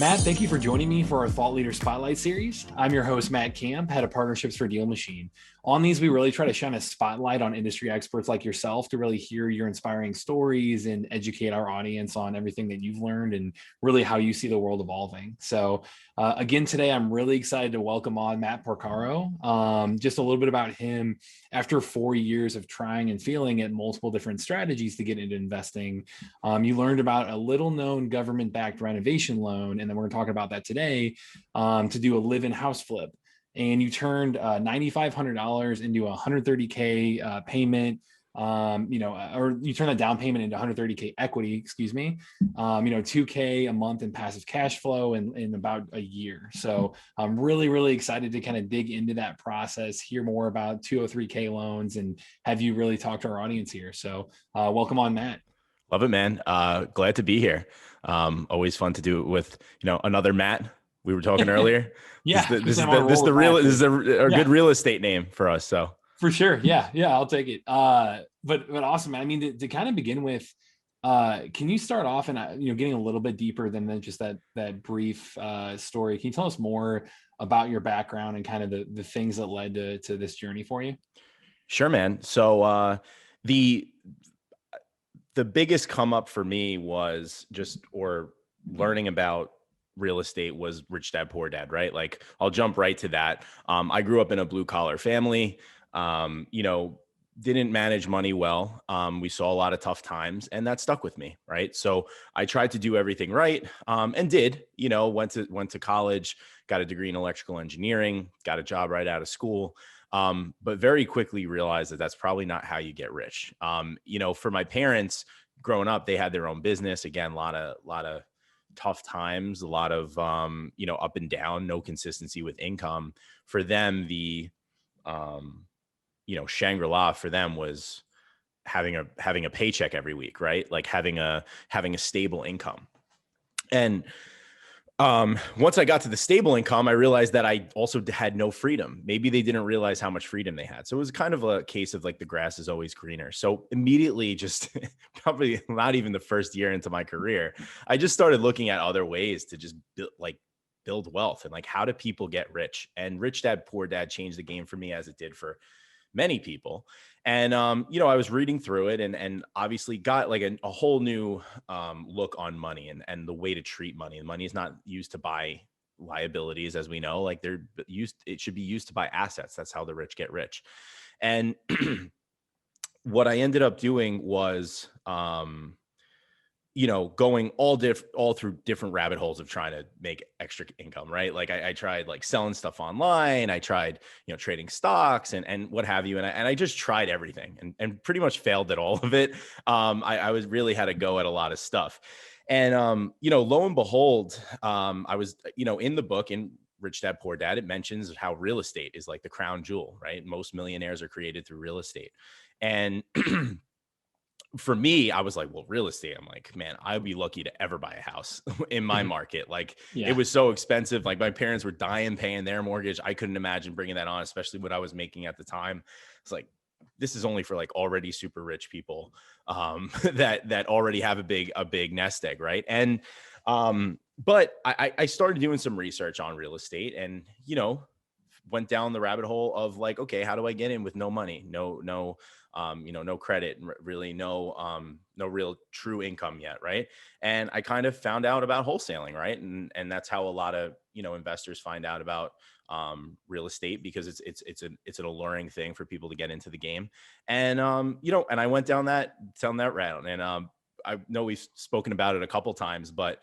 Matt, thank you for joining me for our Thought Leader Spotlight series. I'm your host, Matt Camp, head of partnerships for DealMachine. On these, we really try to shine a spotlight on industry experts like yourself to really hear your inspiring stories and educate our audience on everything that you've learned and really how you see the world evolving. So, again, today, I'm really excited to welcome on Matt Porcaro. Just a little bit about him. After 4 years of trying and failing at multiple different strategies to get into investing, you learned about a little known government backed renovation loan. And then we're going to talk about that today to do a live in house flip. And you turned $9,500 into a 130K payment. Or you turn that down payment into 130K equity, excuse me, 2K a month in passive cash flow in about a year. So I'm really, really excited to kind of dig into that process, hear more about 203K loans, and have you really talk to our audience here. So welcome on, Matt. Love it, man. Glad to be here. Always fun to do it with, another Matt. We were talking earlier. Yeah, This is a yeah, good real estate name for us. So for sure. Yeah, I'll take it. But awesome, man. I mean, to kind of begin with, can you start off and getting a little bit deeper than just that brief story? Can you tell us more about your background and kind of the things that led to this journey for you? sure, man. So the the biggest come up for me was learning about real estate was Rich Dad Poor Dad, right? Like I'll jump right to that. I grew up in a blue collar family. Didn't manage money well. We saw a lot of tough times, and that stuck with me, right? So I tried to do everything right, and did. Went to college, got a degree in electrical engineering, got a job right out of school. But very quickly realized that that's probably not how you get rich. For my parents growing up, they had their own business. Again, a lot of tough times, a lot of, up and down, no consistency with income. For them, the, Shangri-La for them was having a paycheck every week, right? Like having a stable income. And once I got to the stable income, I realized that I also had no freedom. Maybe they didn't realize how much freedom they had. So it was kind of a case of like the grass is always greener. So immediately, just probably not even the first year into my career, I just started looking at other ways to just build wealth and like how do people get rich? And Rich Dad Poor Dad changed the game for me as it did for many people. And, I was reading through it and obviously got like a whole new look on money and the way to treat money. And money is not used to buy liabilities, as we know, like it should be used to buy assets. That's how the rich get rich. And what I ended up doing was, going all through different rabbit holes of trying to make extra income, right? Like I tried like selling stuff online. I tried, trading stocks and what have you. And I just tried everything and pretty much failed at all of it. I was really had to go at a lot of stuff. And, lo and behold, I was, in the book in Rich Dad Poor Dad, it mentions how real estate is like the crown jewel, right? Most millionaires are created through real estate. And for me, I was like, well, real estate. I'm like, man, I'd be lucky to ever buy a house in my market. Like it Yeah. was so expensive. Like my parents were dying paying their mortgage. I couldn't imagine bringing that on, especially what I was making at the time. It's like, this is only for like already super rich people that already have a big nest egg. Right. And, but I started doing some research on real estate and, went down the rabbit hole of like, okay, how do I get in with no money? No, no credit, really no real true income yet. Right. And I kind of found out about wholesaling. Right. And that's how a lot of, investors find out about real estate because it's an alluring thing for people to get into the game. And, and I went down that route and, I know we've spoken about it a couple times, but,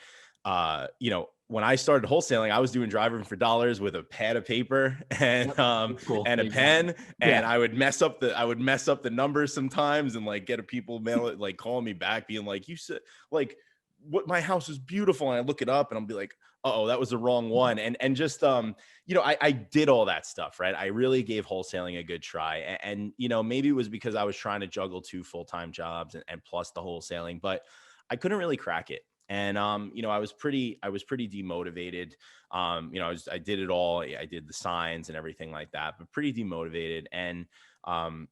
when I started wholesaling, I was doing driving for dollars with a pad of paper and Cool. and a Exactly. pen, and Yeah. I would mess up the numbers sometimes, and like get a people mail it, like calling me back, being like, "You said like what my house is beautiful," and I look it up, and I'll be like, "Oh, that was the wrong one," and just I did all that stuff, right? I really gave wholesaling a good try, and maybe it was because I was trying to juggle two full-time jobs and plus the wholesaling, but I couldn't really crack it. And, I was pretty demotivated. I did it all. I did the signs and everything like that, but pretty demotivated. And,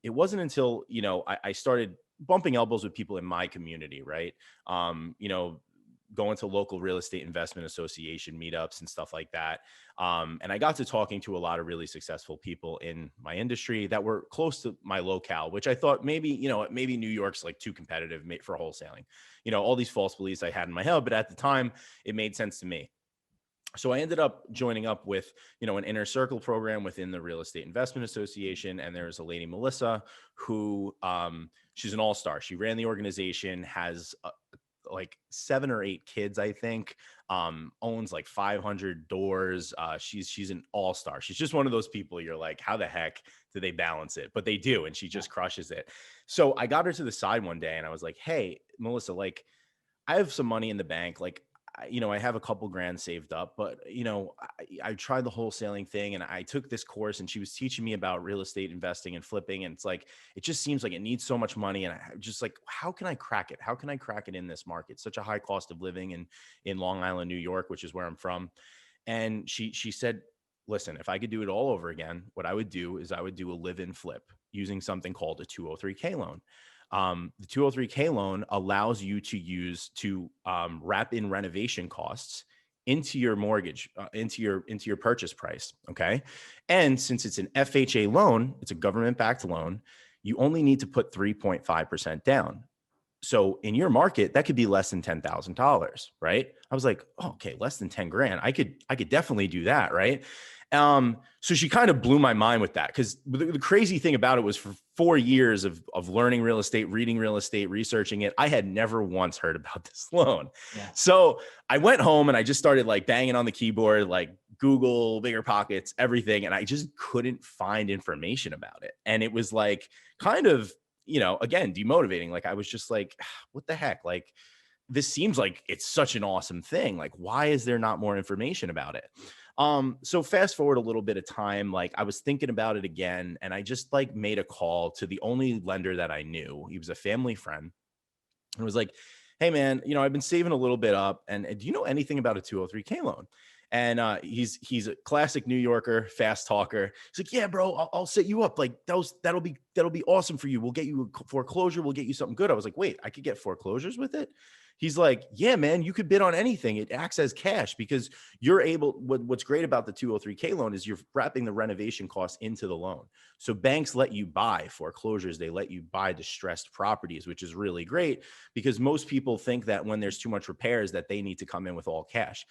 it wasn't until, I started bumping elbows with people in my community. Right. going to local real estate investment association meetups and stuff like that. And I got to talking to a lot of really successful people in my industry that were close to my locale, which I thought maybe, maybe New York's like too competitive for wholesaling, all these false beliefs I had in my head, but at the time it made sense to me. So I ended up joining up with, an inner circle program within the Real Estate Investment Association. And there's a lady, Melissa, who she's an all-star. She ran the organization, has like 7 or 8 kids, I think, owns like 500 doors. She's an all-star. She's just one of those people you're like, how the heck do they balance it? But they do. And she just crushes it. So I got her to the side one day and I was like, hey, Melissa, like, I have some money in the bank. Like, I have a couple grand saved up, but I tried the wholesaling thing and I took this course and she was teaching me about real estate investing and flipping. And it's like, it just seems like it needs so much money. And I just like, how can I crack it? How can I crack it in this market? Such a high cost of living in Long Island, New York, which is where I'm from. And she said, listen, if I could do it all over again, what I would do is I would do a live-in flip using something called a 203K loan. The 203K loan allows you to wrap in renovation costs into your mortgage, into your purchase price. Okay. And since it's an FHA loan, it's a government backed loan, you only need to put 3.5% down. So in your market, that could be less than $10,000, right? I was like, oh, okay, less than 10 grand. I could definitely do that. Right. So she kind of blew my mind with that, because the crazy thing about it was for 4 years of learning real estate, reading real estate, researching it, I had never once heard about this loan. Yeah. So I went home and I just started like banging on the keyboard, like Google, Bigger Pockets, everything. And I just couldn't find information about it. And it was like kind of, again, demotivating. Like I was just like, what the heck? Like, this seems like it's such an awesome thing. Like, why is there not more information about it? So fast forward a little bit of time, like I was thinking about it again, and I just like made a call to the only lender that I knew. He was a family friend and was like, hey man, I've been saving a little bit up, and do you know anything about a 203K loan? And he's a classic New Yorker, fast talker. He's like, yeah, bro, I'll set you up. Like that'll be awesome for you. We'll get you a foreclosure. We'll get you something good. I was like, wait, I could get foreclosures with it? He's like, yeah, man, you could bid on anything. It acts as cash because you're able. What's great about the 203K loan is you're wrapping the renovation costs into the loan. So banks let you buy foreclosures. They let you buy distressed properties, which is really great because most people think that when there's too much repairs that they need to come in with all cash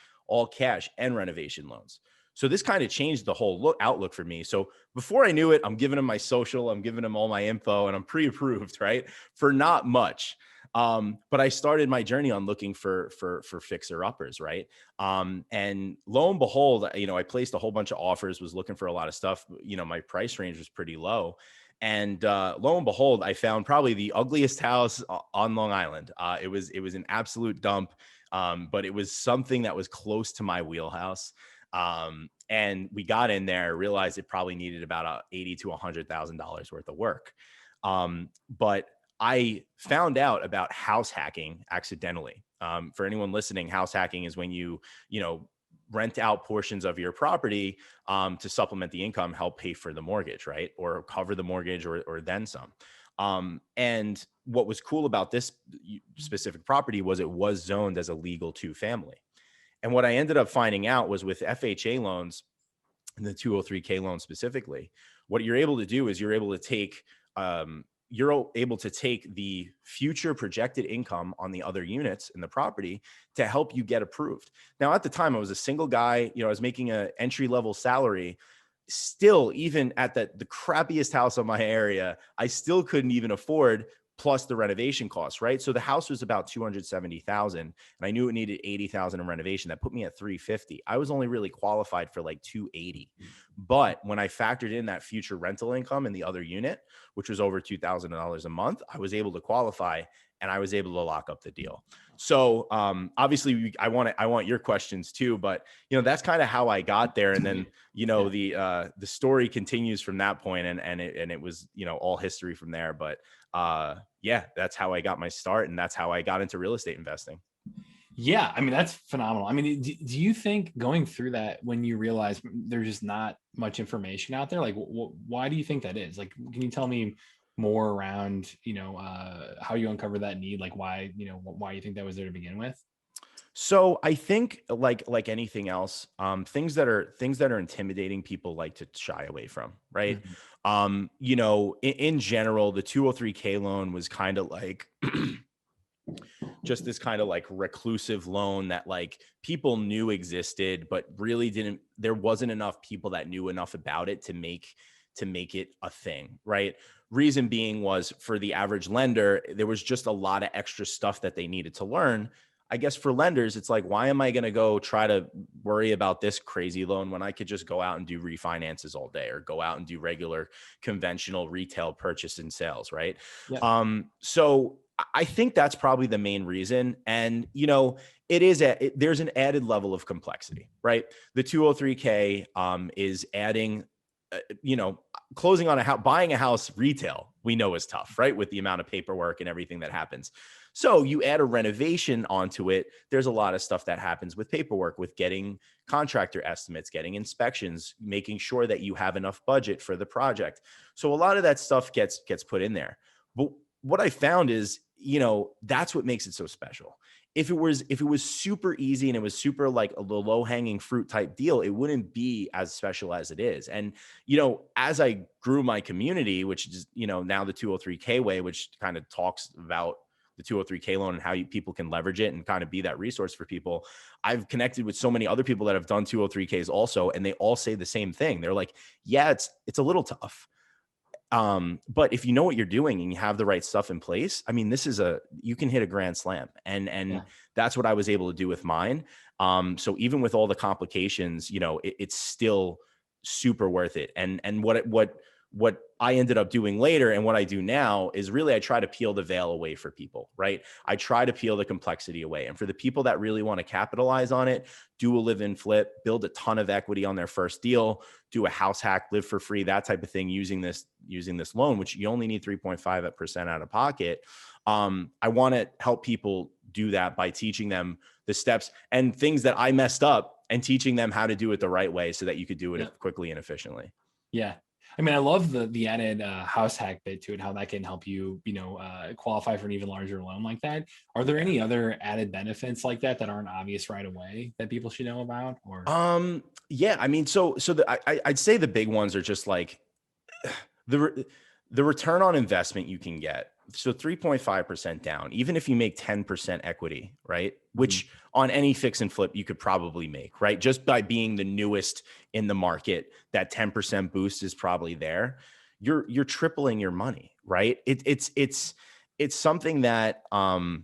and renovation loans. So this kind of changed the whole outlook for me. So before I knew it, I'm giving him my social, I'm giving him all my info, and I'm pre-approved, right? For not much. But I started my journey on looking for fixer uppers, right? And lo and behold, I placed a whole bunch of offers, was looking for a lot of stuff. My price range was pretty low. And lo and behold, I found probably the ugliest house on Long Island. It was an absolute dump, but it was something that was close to my wheelhouse. And we got in there, realized it probably needed about $80,000 to $100,000 worth of work. But I found out about house hacking accidentally. For anyone listening, house hacking is when you rent out portions of your property to supplement the income, help pay for the mortgage, right? Or cover the mortgage or then some. And what was cool about this specific property was it was zoned as a legal 2-family. And what I ended up finding out was with FHA loans, and the 203K loan specifically, what you're able to do is you're able to take the future projected income on the other units in the property to help you get approved. Now, at the time, I was a single guy. I was making an entry-level salary. Still, even at the crappiest house in my area, I still couldn't even afford plus the renovation costs, right? So the house was about $270,000, and I knew it needed $80,000 in renovation. That put me at $350,000. I was only really qualified for like $280,000. But when I factored in that future rental income in the other unit, which was over $2,000 a month, I was able to qualify and I was able to lock up the deal. So obviously I want your questions too, but that's kind of how I got there. And then, the story continues from that point, and it was, all history from there. But that's how I got my start, and that's how I got into real estate investing. Yeah. I mean, that's phenomenal. I mean, do you think going through that, when you realize there's just not much information out there, like why do you think that is? Like, can you tell me more around, how you uncover that need? Like why you think that was there to begin with? So I think like anything else, things that are intimidating, people like to shy away from, right? Mhm. In general, the 203K loan was kind of like just this kind of like reclusive loan that like people knew existed, but really didn't, there wasn't enough people that knew enough about it to make it a thing, right? Reason being was, for the average lender, there was just a lot of extra stuff that they needed to learn. I guess for lenders, it's like, why am I going to go try to worry about this crazy loan when I could just go out and do refinances all day, or go out and do regular conventional retail purchase and sales, right? Yeah. So I think that's probably the main reason. And, there's an added level of complexity, right? The 203K is adding, you know, closing on a house, buying a house retail, we know is tough, right? With the amount of paperwork and everything that happens. So you add a renovation onto it. There's a lot of stuff that happens with paperwork, with getting contractor estimates, getting inspections, making sure that you have enough budget for the project. So a lot of that stuff gets put in there. But what I found is, that's what makes it so special. If it was super easy and it was super like a low hanging fruit type deal, it wouldn't be as special as it is. And as I grew my community, which is now the 203K way, which kind of talks about the 203K loan and how people can leverage it and kind of be that resource for people. I've connected with so many other people that have done 203Ks also, and they all say the same thing. They're like, yeah, it's a little tough. But if you know what you're doing and you have the right stuff in place, I mean, you can hit a grand slam. And Yeah. that's what I was able to do with mine. So even with all the complications, it's still super worth it. And what I ended up doing later and what I do now is really, I try to peel the veil away for people, right? I try to peel the complexity away. And for the people that really want to capitalize on it, do a live in flip, build a ton of equity on their first deal, do a house hack, live for free, that type of thing, using this loan, which you only need 3.5% out of pocket. I want to help people do that by teaching them the steps and things that I messed up, and teaching them how to do it the right way so that you could do it Yeah. quickly and efficiently. Yeah. I mean, I love the added house hack bit to it, how that can help you, qualify for an even larger loan like that. Are there Yeah. any other added benefits like that that aren't obvious right away that people should know about? Or Yeah, I mean, I'd say the big ones are just like the the return on investment you can get. So 3.5% down, even if you make 10% equity, right? Mhm. Which on any fix and flip you could probably make, right? Just by being the newest in the market, that 10% boost is probably there. You're tripling your money, right? It's something that I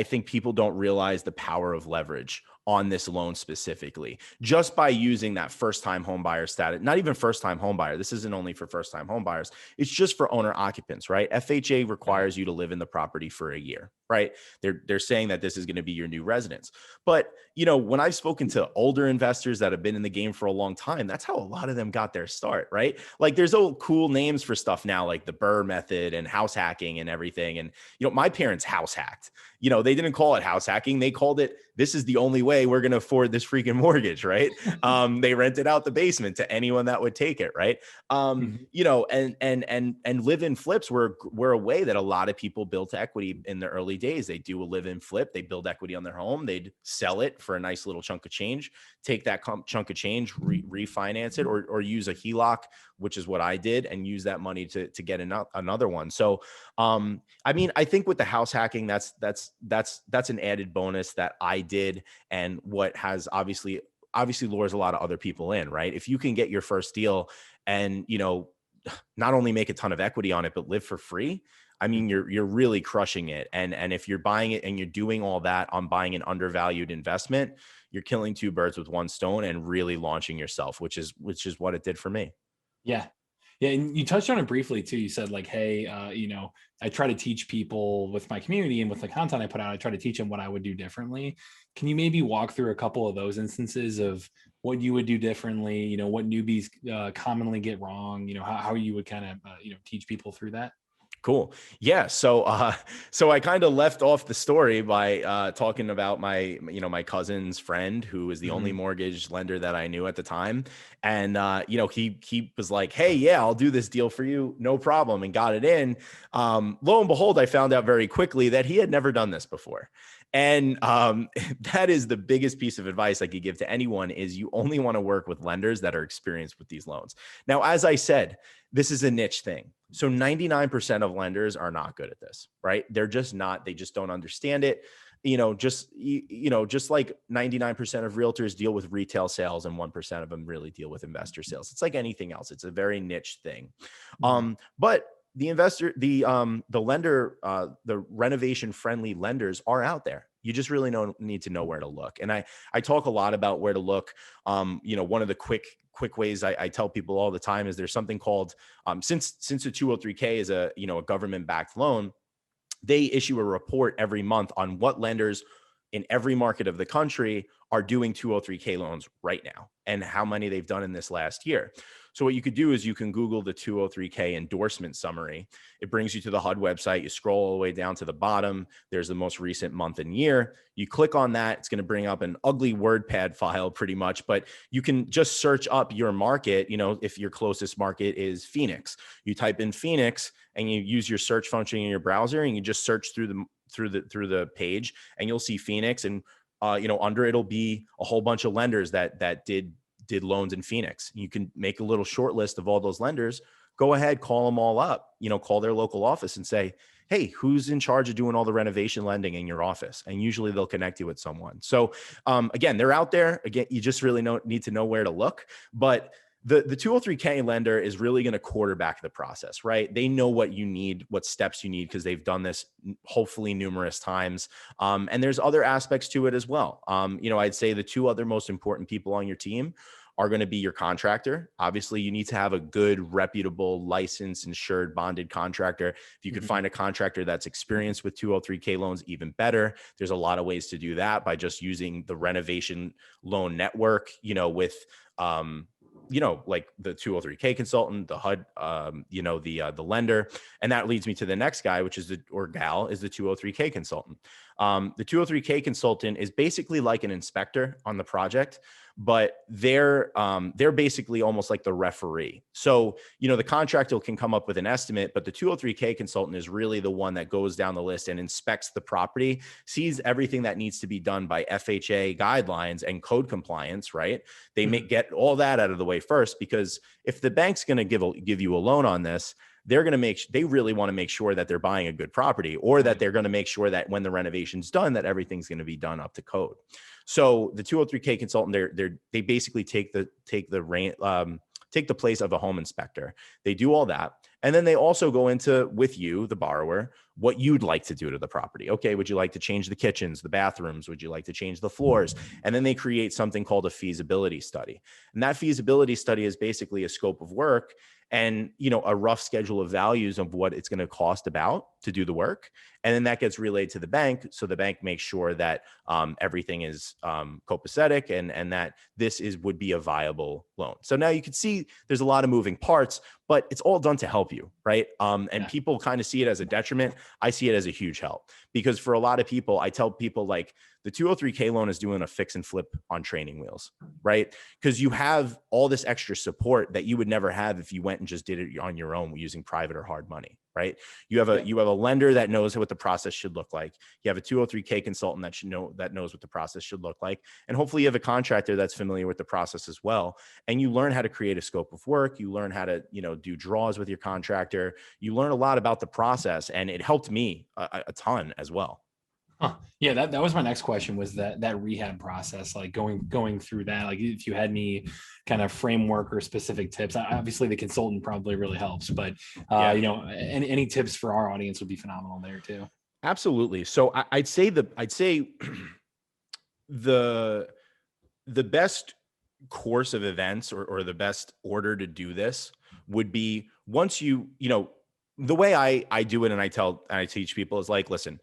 think people don't realize the power of leverage on this loan specifically, just by using that first time home buyer status. Not even first time home buyer. This isn't only for first time home buyers. It's just for owner occupants, right? FHA Right. requires you to live in the property for a year, right? They're saying that this is going to be your new residence. But, when I've spoken to older investors that have been in the game for a long time, that's how a lot of them got their start, right? Like, there's old cool names for stuff now, like the Burr method and house hacking and everything. And my parents house hacked. They didn't call it house hacking. They called it, this is the only way we're going to afford this freaking mortgage, right? They rented out the basement to anyone that would take it, right? Mhm. And live-in flips were a way that a lot of people built equity in the early days. They do a live-in flip, they build equity on their home, they'd sell it for a nice little chunk of change, take that chunk of change, refinance it, or use a HELOC, which is what I did, and use that money to get another one. So I mean, I think with the house hacking, that's an added bonus that I did, and what has obviously lures a lot of other people in, right? If you can get your first deal and, not only make a ton of equity on it, but live for free, I mean, you're really crushing it. And if you're buying it and you're doing all that on buying an undervalued investment, you're killing two birds with one stone and really launching yourself, which is what it did for me. Yeah. Yeah. And you touched on it briefly too. You said like, hey, I try to teach people with my community and with the content I put out, I try to teach them what I would do differently. Can you maybe walk through a couple of those instances of what you would do differently, what newbies commonly get wrong, how you would kind of, teach people through that? Cool. Yeah. So I kind of left off the story by talking about my cousin's friend who was the only Mhm. mortgage lender that I knew at the time. And, he was like, hey, yeah, I'll do this deal for you. No problem. And got it in. Lo and behold, I found out very quickly that he had never done this before. And that is the biggest piece of advice I could give to anyone is you only want to work with lenders that are experienced with these loans. Now, as I said, this is a niche thing. So 99% of lenders are not good at this, right? They're just not, they just don't understand it. Just like 99% of realtors deal with retail sales and 1% of them really deal with investor sales. It's like anything else. It's a very niche thing. Mhm. But the lender, the renovation friendly lenders are out there. You just really need to know where to look. And I talk a lot about where to look. One of the quick ways I tell people all the time is there's something called, since the 203K is a government backed loan, they issue a report every month on what lenders in every market of the country are doing 203K loans right now and how many they've done in this last year. So what you could do is you can Google the 203K endorsement summary. It brings you to the HUD website. You scroll all the way down to the bottom. There's the most recent month and year. You click on that. It's going to bring up an ugly WordPad file pretty much, but you can just search up your market. If your closest market is Phoenix, you type in Phoenix and you use your search function in your browser and you just search through the page and you'll see Phoenix and under it'll be a whole bunch of lenders that did loans in Phoenix. You can make a little short list of all those lenders, go ahead, call them all up, call their local office and say, hey, who's in charge of doing all the renovation lending in your office? And usually they'll connect you with someone. So again, they're out there. Again, you just really need to know where to look. But the 203K lender is really going to quarterback the process, right? They know what you need, what steps you need, because they've done this hopefully numerous times. And there's other aspects to it as well. I'd say the two other most important people on your team are going to be your contractor. Obviously, you need to have a good, reputable, licensed, insured, bonded contractor. If you could find a contractor that's experienced with 203K loans, even better. There's a lot of ways to do that by just using the renovation loan network, with like the 203K consultant, the HUD, the lender. And that leads me to the next guy, which is the 203K consultant. The 203K consultant is basically like an inspector on the project, but they're basically almost like the referee. So, the contractor can come up with an estimate, but the 203K consultant is really the one that goes down the list and inspects the property, sees everything that needs to be done by FHA guidelines and code compliance, right? They get all that out of the way first, because if the bank's going to give you a loan on this, they really want to make sure that they're buying a good property, or that they're going to make sure that when the renovation's done, that everything's going to be done up to code. So the 203K consultant, they basically take the place of a home inspector. They do all that. And then they also go into, with you, the borrower, what you'd like to do to the property. Okay, would you like to change the kitchens, the bathrooms? Would you like to change the floors? And then they create something called a feasibility study. And that feasibility study is basically a scope of work and, a rough schedule of values of what it's going to cost to do the work. And then that gets relayed to the bank. So the bank makes sure that everything is copacetic and that would be a viable loan. So now you can see there's a lot of moving parts, but it's all done to help you, right? And people kind of see it as a detriment. I see it as a huge help, because for a lot of people, I tell people like the 203K loan is doing a fix and flip on training wheels, right? Because you have all this extra support that you would never have if you went and just did it on your own using private or hard money, right? You have a lender that knows what the process should look like. You have a 203K consultant that knows what the process should look like. And hopefully you have a contractor that's familiar with the process as well. And you learn how to create a scope of work. You learn how to, do draws with your contractor. You learn a lot about the process, and it helped me a ton as well. Huh. Yeah, that was my next question, was that rehab process, like going through that, like if you had any kind of framework or specific tips. Obviously the consultant probably really helps, but any tips for our audience would be phenomenal there too. Absolutely. So I'd say the best course of events or the best order to do this would be, once the way I do it, and I teach people is like, listen,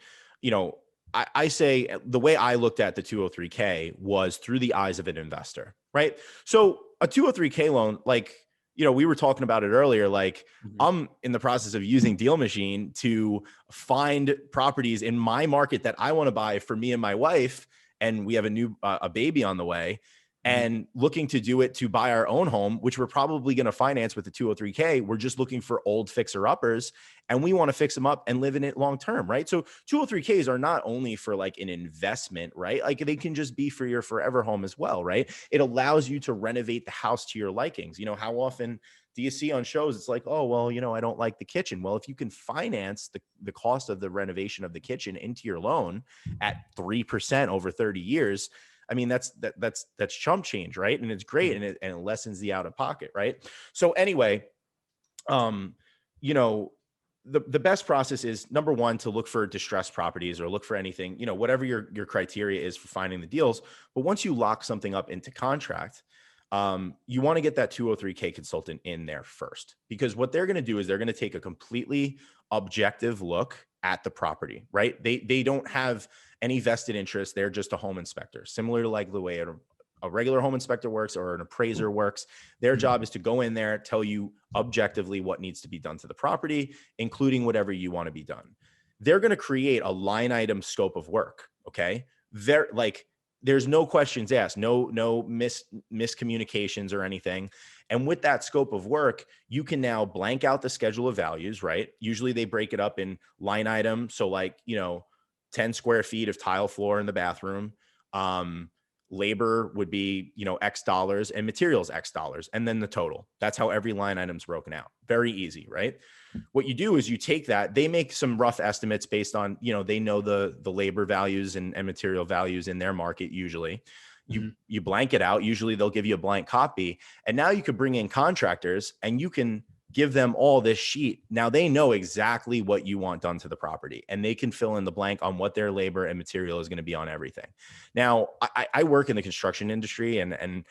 I say the way I looked at the 203K was through the eyes of an investor, right? So a 203K loan, like, we were talking about it earlier. Like Mhm. I'm in the process of using DealMachine to find properties in my market that I want to buy for me and my wife. And we have a baby on the way, Mhm. and looking to do it to buy our own home, which we're probably going to finance with the 203K. We're just looking for old fixer uppers, and we want to fix them up and live in it long term, right? So 203Ks are not only for like an investment, right? Like they can just be for your forever home as well, right? It allows you to renovate the house to your likings. How often do you see on shows, it's like, oh, well, I don't like the kitchen. Well, if you can finance the cost of the renovation of the kitchen into your loan at 3% over 30 years, I mean, that's chump change, right? And it's great. Mhm. And it lessens the out of pocket, right? So anyway, um, you know, the best process is, number one, to look for distressed properties or look for anything, whatever your criteria is for finding the deals. But once you lock something up into contract, you want to get that 203K consultant in there first, because what they're going to do is they're going to take a completely objective look at the property, right? They don't have any vested interest. They're just a home inspector, similar to like the way a regular home inspector works or an appraiser works. Their Mhm. job is to go in there, tell you objectively what needs to be done to the property, including whatever you want to be done. They're going to create a line item scope of work. Okay. There's no questions asked, no miscommunications or anything. And with that scope of work, you can now blank out the schedule of values, right? Usually they break it up in line item. So like, 10 square feet of tile floor in the bathroom. Labor would be, X dollars, and materials X dollars, and then the total. That's how every line item's broken out. Very easy, right? What you do is you take that, they make some rough estimates based on, they know the labor values and material values in their market. Usually Mhm. you blank it out. Usually they'll give you a blank copy, and now you could bring in contractors and you can give them all this sheet. Now they know exactly what you want done to the property, and they can fill in the blank on what their labor and material is going to be on everything. Now I work in the construction industry, and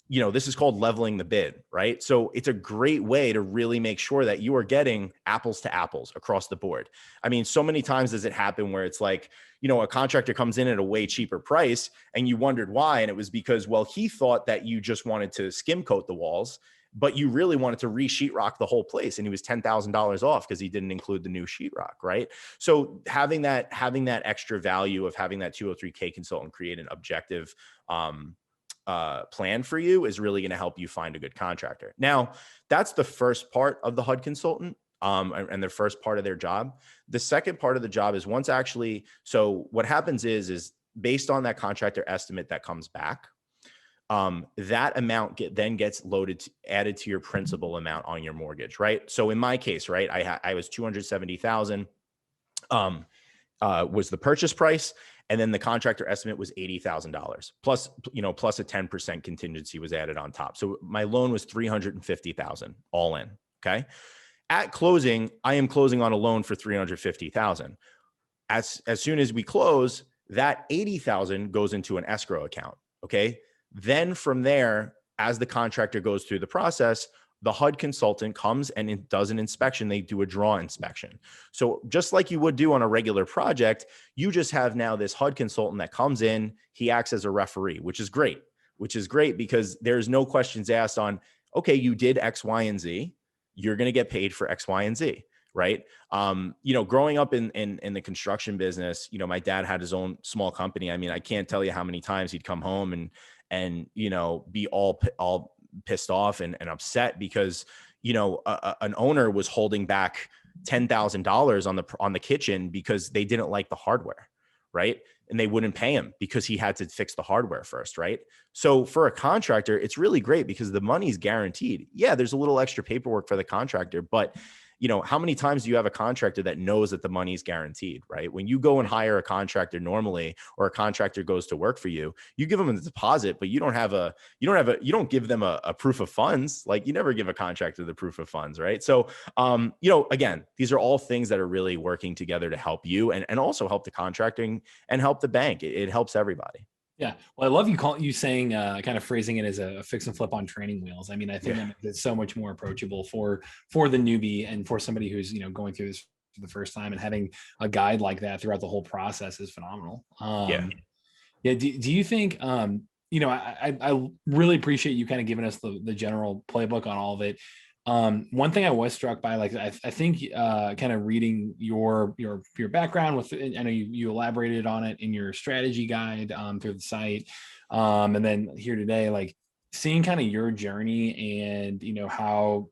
this is called leveling the bid, right? So it's a great way to really make sure that you are getting apples to apples across the board. I mean, so many times does it happen where it's like, a contractor comes in at a way cheaper price and you wondered why. And it was because, well, he thought that you just wanted to skim coat the walls, but you really wanted to re-sheetrock the whole place. And he was $10,000 off because he didn't include the new sheetrock, right? So having that extra value of having that 203K consultant create an objective, plan for you is really going to help you find a good contractor. Now, that's the first part of the HUD consultant, and the first part of their job. The second part of the job is so what happens is based on that contractor estimate that comes back, that amount then gets added to your principal amount on your mortgage, right? So in my case, right, I was 270,000. Was the purchase price. And then the contractor estimate was $80,000 plus a 10% contingency was added on top. So my loan was 350,000 all in. Okay. At closing, I am closing on a loan for 350,000. As soon as we close, that 80,000 goes into an escrow account. Okay. Then from there, as the contractor goes through the process, the HUD consultant comes and it does an inspection. They do a draw inspection. So just like you would do on a regular project, you just have now this HUD consultant that comes in. He acts as a referee, which is great because there's no questions asked on, okay, you did X, Y, and Z. You're going to get paid for X, Y, and Z. Right. Growing up in the construction business, my dad had his own small company. I mean, I can't tell you how many times he'd come home and be all pissed off and upset because, an owner was holding back $10,000 on the kitchen because they didn't like the hardware. Right. And they wouldn't pay him because he had to fix the hardware first. Right. So for a contractor, it's really great because the money's guaranteed. Yeah. There's a little extra paperwork for the contractor, but how many times do you have a contractor that knows that the money is guaranteed, right? When you go and hire a contractor normally, or a contractor goes to work for you, you give them a deposit, but you don't give them a proof of funds. Like you never give a contractor the proof of funds, right? So, again, these are all things that are really working together to help you and also help the contracting and help the bank. It helps everybody. Yeah. Well, I love you saying, kind of phrasing it as a fix and flip on training wheels. I mean, I think Yeah. that makes it so much more approachable for the newbie and for somebody who's, going through this for the first time, and having a guide like that throughout the whole process is phenomenal. Yeah. Yeah. Do you think, I really appreciate you kind of giving us the general playbook on all of it. One thing I was struck by, like, I think kind of reading your background with, I know you elaborated on it in your strategy guide through the site. And then here today, like seeing kind of your journey and, how,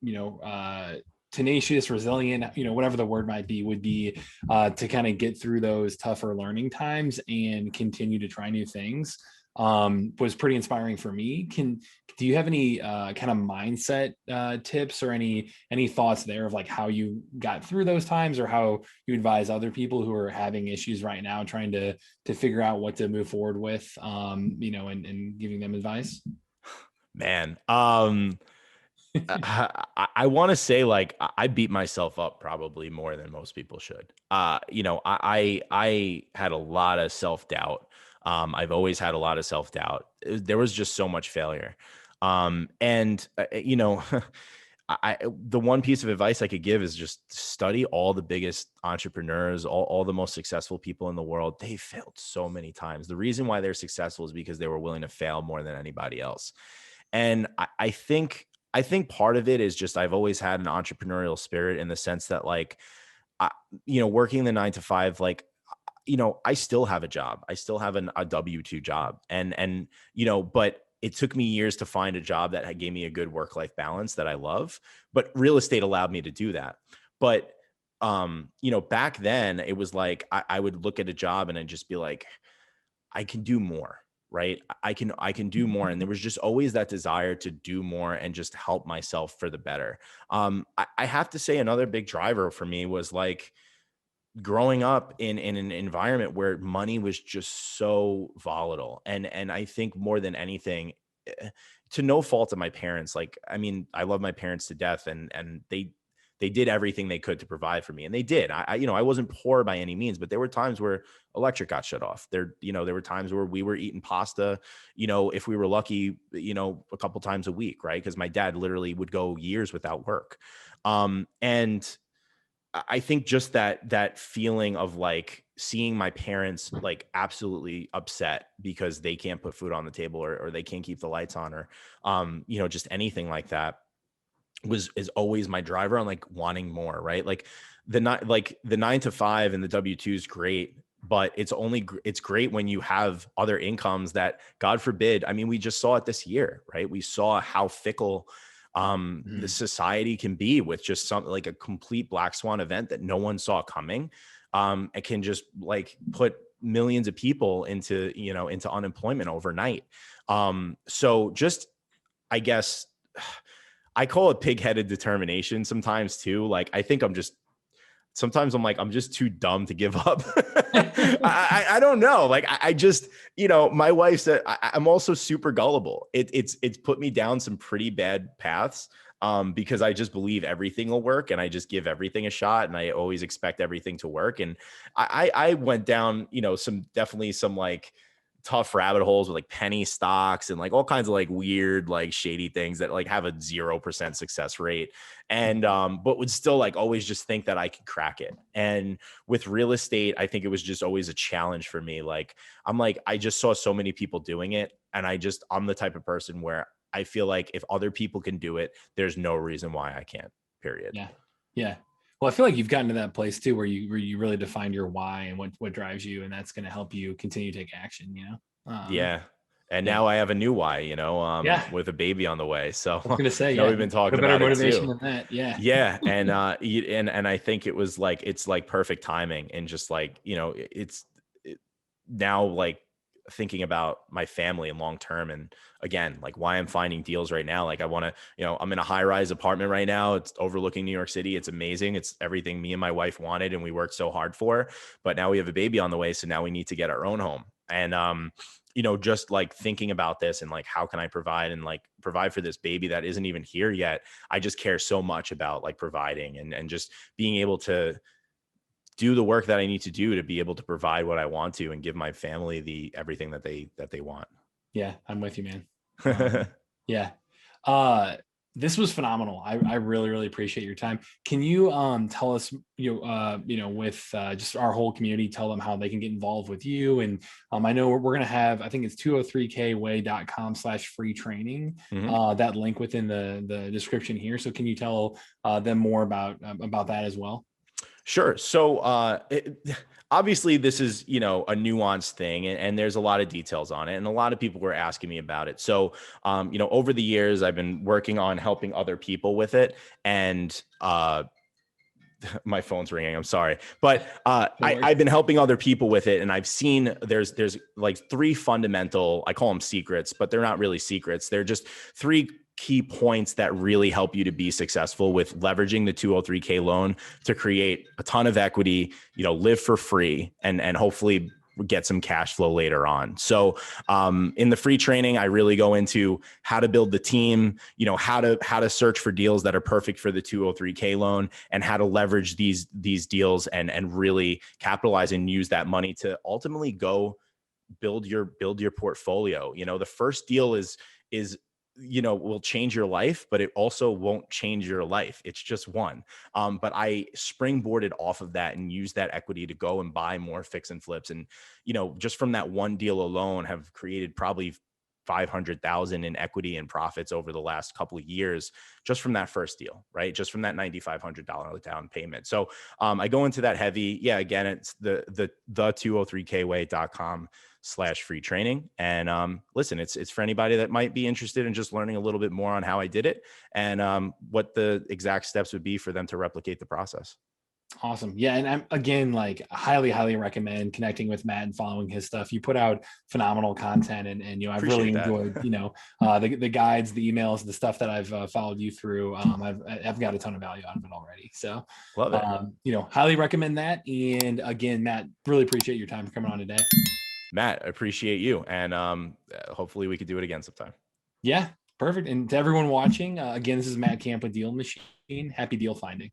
tenacious, resilient, whatever the word might be, would be to kind of get through those tougher learning times and continue to try new things was pretty inspiring for me. Do you have any kind of mindset tips or any thoughts there of like how you got through those times, or how you advise other people who are having issues right now trying to figure out what to move forward with, and giving them advice? Man, I want to say like I beat myself up probably more than most people should. I had a lot of self-doubt. I've always had a lot of self-doubt. There was just so much failure. And the one piece of advice I could give is just study all the biggest entrepreneurs, all the most successful people in the world. They failed so many times. The reason why they're successful is because they were willing to fail more than anybody else. And I think part of it is just I've always had an entrepreneurial spirit in the sense that like, working the 9 to 5, like, I still have a job. I still have a W-2 job. But it took me years to find a job that gave me a good work-life balance that I love. But real estate allowed me to do that. But, back then it was like, I would look at a job and I'd just be like, I can do more, right? I can do more. And there was just always that desire to do more and just help myself for the better. I have to say another big driver for me was like growing up in an environment where money was just so volatile. And I think more than anything, eh, to no fault of my parents, like, I mean, I love my parents to death, and they did everything they could to provide for me. And they did. I wasn't poor by any means, but there were times where electric got shut off. There were times where we were eating pasta, if we were lucky, a couple times a week, right? Because my dad literally would go years without work. And I think just that feeling of like seeing my parents like absolutely upset because they can't put food on the table, or they can't keep the lights on, or just anything like that is always my driver on like wanting more, right? Like the 9 to 5 and the W-2 is great, but it's great when you have other incomes that, God forbid. I mean, we just saw it this year, right? We saw how fickle the Mhm. society can be with just something like a complete black swan event that no one saw coming. It can just like put millions of people into unemployment overnight. So just, I guess, I call it pig-headed determination sometimes too. Like, I think sometimes I'm like, I'm just too dumb to give up. I don't know. Like, I just, my wife said, I'm also super gullible. It's put me down some pretty bad paths, because I just believe everything will work, and I just give everything a shot, and I always expect everything to work. And I went down, definitely some like tough rabbit holes with like penny stocks and like all kinds of like weird, like shady things that like have a 0% success rate. And, but would still like always just think that I could crack it. And with real estate, I think it was just always a challenge for me. Like, I'm like, I just saw so many people doing it. And I'm the type of person where I feel like if other people can do it, there's no reason why I can't, period. Yeah. Yeah. Well, I feel like you've gotten to that place too, where you really defined your why and what drives you, and that's going to help you continue to take action. Yeah. And Yeah, now I have a new why, yeah. with a baby on the way. So I was going to say, I know yeah, we've been no talking better about it motivation too. than that. Yeah. Yeah. And, and I think it was like, it's like perfect timing, and just like, now like thinking about my family and long term, and again, like why I'm finding deals right now. Like I want to, I'm in a high rise apartment right now. It's overlooking New York City. It's amazing. It's everything me and my wife wanted and we worked so hard for. But now we have a baby on the way, so now we need to get our own home. And just like thinking about this and like how can I provide and like provide for this baby that isn't even here yet. I just care so much about like providing and just being able to do the work that I need to do to be able to provide what I want to and give my family everything that they want. Yeah. I'm with you, man. Um, yeah. Uh, This was phenomenal. I really, really appreciate your time. Can you tell us, with just our whole community, tell them how they can get involved with you? And I know we're going to have, I think it's 203kway.com/free training, Mhm. that link within the description here. So can you tell them more about that as well? Sure. So, obviously, this is a nuanced thing, and there's a lot of details on it, and a lot of people were asking me about it. So, over the years, I've been working on helping other people with it, and my phone's ringing. I'm sorry, but No worries. I've been helping other people with it, and I've seen there's like three fundamental. I call them secrets, but they're not really secrets. They're just three key points that really help you to be successful with leveraging the 203k loan to create a ton of equity, live for free, and hopefully get some cash flow later on. So in the free training, I really go into how to build the team, how to search for deals that are perfect for the 203k loan, and how to leverage these deals and really capitalize and use that money to ultimately go build your portfolio. The first deal is will change your life, but it also won't change your life. It's just one. But I springboarded off of that and used that equity to go and buy more fix and flips. And, just from that one deal alone have created probably 500,000 in equity and profits over the last couple of years, just from that first deal, right? Just from that $9,500 down payment. So I go into that heavy. Yeah. Again, it's the 203kway.com/free training. And listen, it's for anybody that might be interested in just learning a little bit more on how I did it, and what the exact steps would be for them to replicate the process. Awesome. Yeah. And I'm again, like highly, highly recommend connecting with Matt and following his stuff. You put out phenomenal content, and I've really Appreciate that. enjoyed, the guides, the emails, the stuff that I've followed you through. I've got a ton of value out of it already. So, Love it. highly recommend that. And again, Matt, really appreciate your time for coming on today. Matt, I appreciate you. And hopefully we could do it again sometime. Yeah, perfect. And to everyone watching, again, this is Matt Camp with Deal Machine. Happy deal finding.